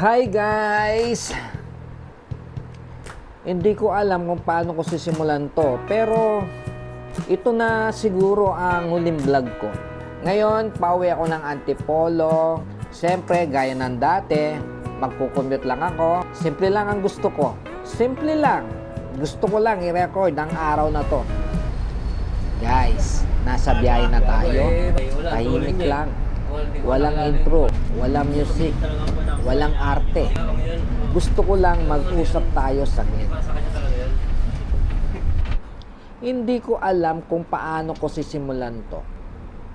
Hi guys! Hindi ko alam kung paano ko sisimulan to, pero ito na siguro ang huling vlog ko. Ngayon, pauwi ako ng Antipolo. Siyempre, gaya ng dati, magkukommute lang ako. Simple lang ang gusto ko. Simple lang. Gusto ko lang i-record ang araw na to. Guys, nasa biyahe na tayo. Tahimik lang. Walang intro, walang music, walang arte. Gusto ko lang mag-usap tayo saglit. Hindi ko alam kung paano ko sisimulan to.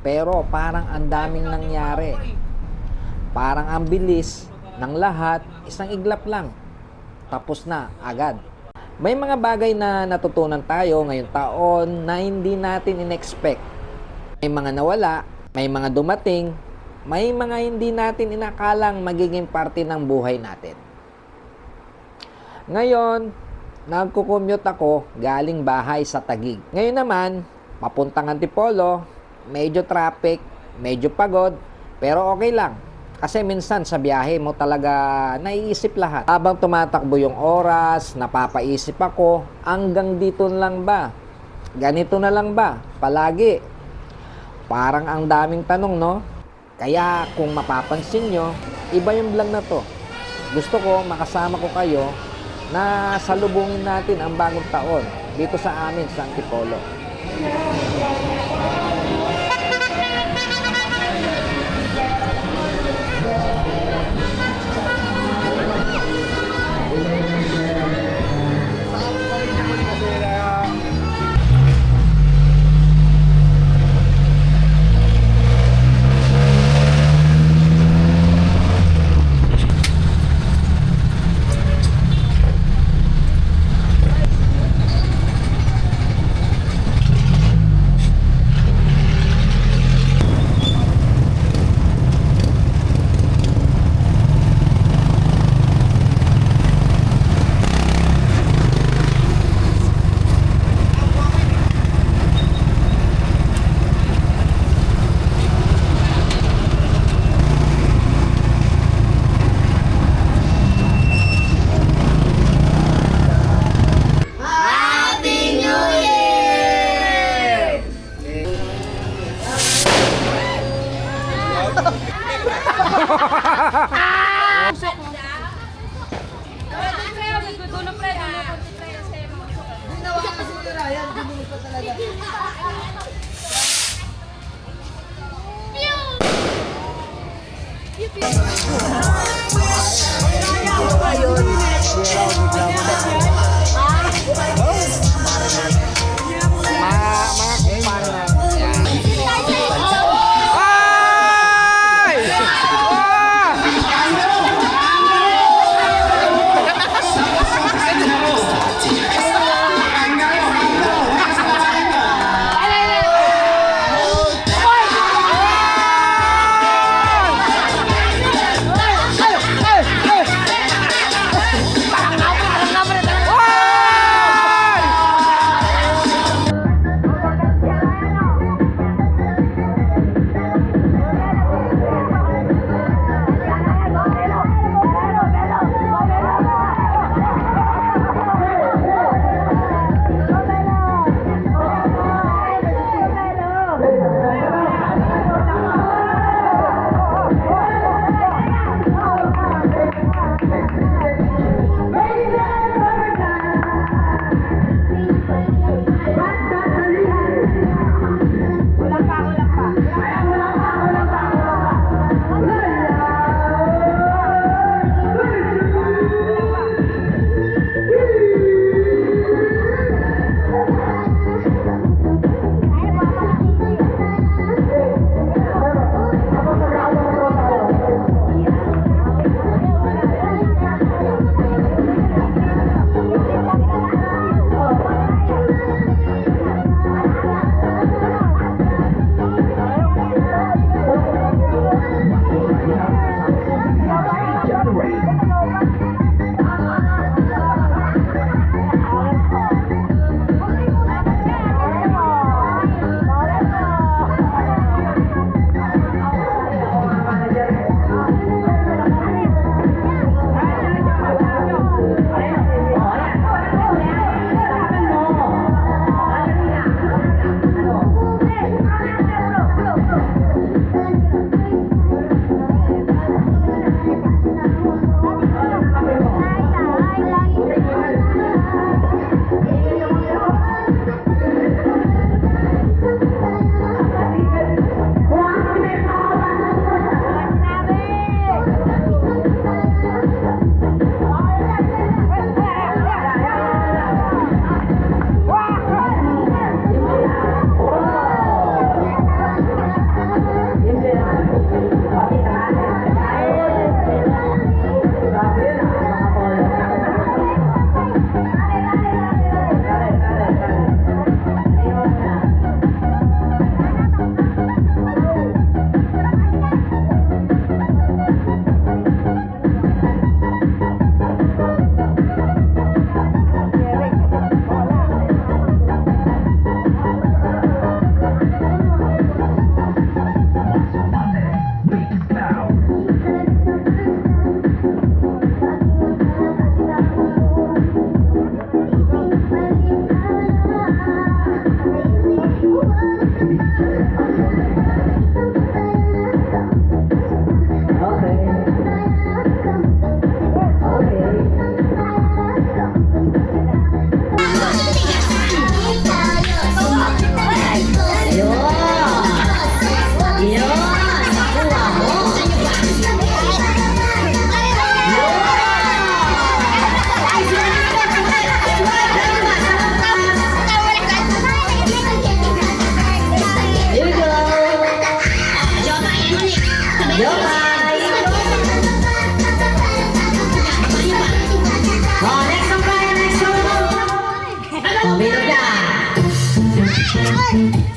Pero parang ang daming nangyari. Parang ang bilis ng lahat, isang iglap lang. Tapos na, agad. May mga bagay na natutunan tayo ngayong taon na hindi natin in-expect. May mga nawala, may mga dumating, may mga hindi natin inakalang magiging parte ng buhay natin. Ngayon, nagko-commute ako galing bahay sa Taguig. Ngayon naman, papuntang Antipolo, medyo traffic, medyo pagod, pero okay lang. Kasi minsan sa biyahe mo talaga naiisip lahat. Habang tumatakbo yung oras, napapaisip ako, hanggang dito lang ba? Ganito na lang ba? Palagi. Parang ang daming tanong, no? Kaya kung mapapansin nyo, iba yung vlog na to. Gusto ko makasama ko kayo na salubungin natin ang bagong taon dito sa amin sa Antipolo.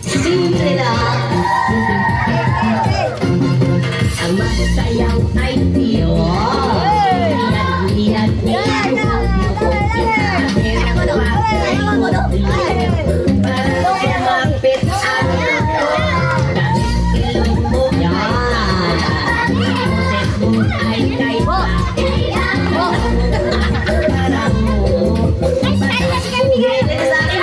Simple lang. Ang masayang ay tiyo. Lilat, para lumapit ang luto. Kahit ilong mo yan. Boses mo ay kay parang mo. Hindi sa akin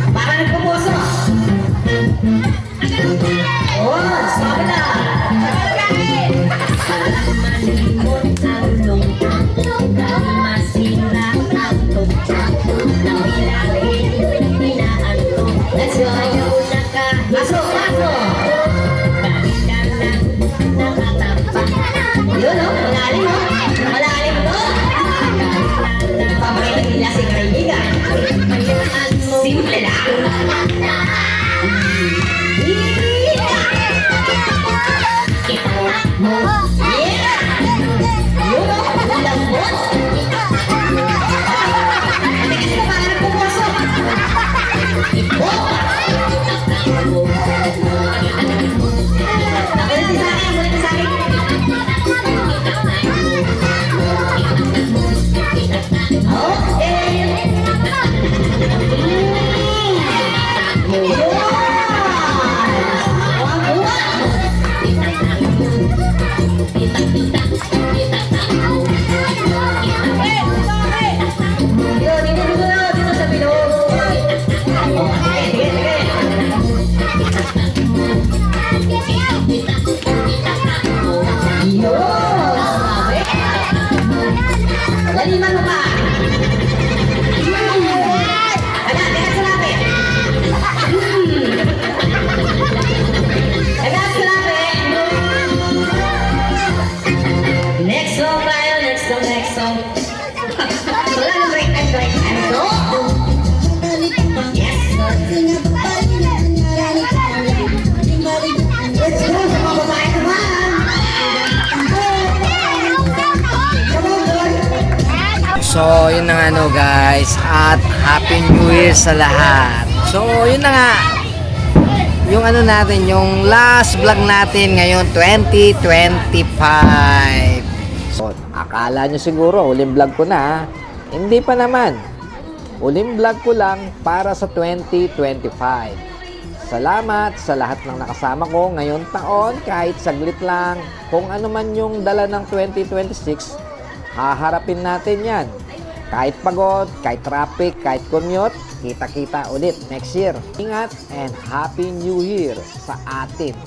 para nagpupuso. Oh, sabi na. Parang malimot ang lungkot. Masira ang tugtog. Nangilangin, inaantok. Let's go. Ayaw na kahit masok. Bakit ka lang nakatampak? Yun o, malalim o. Malalim to. Paborito nila si kaibigan. Simple lang. Kita mo. Yeah! Yun o, lambot. Tigas mo para nagpupasok. Ulit sa akin, ulit sa akin. Okay. Dito sa bilog. Sige. Laliman mo pa. Ala, dekat sa lapit. Dekat sa lapit. Next song tayo, next song. Wala na break and go. Yes. Let's go sa mga babae naman. Come on, boy. So, yun na nga no guys, at Happy New Year sa lahat. So, yun na nga, yung ano natin, yung last vlog natin ngayon, 2025. So, akala nyo siguro, huling vlog ko na, ha? Hindi pa naman. Huling vlog ko lang para sa 2025. Salamat sa lahat ng nakasama ko ngayong taon, kahit saglit lang. Kung ano man yung dala ng 2026, haharapin natin yan. Kahit pagod, kahit traffic, kahit commute, kita-kita ulit next year. Ingat and Happy New Year sa atin.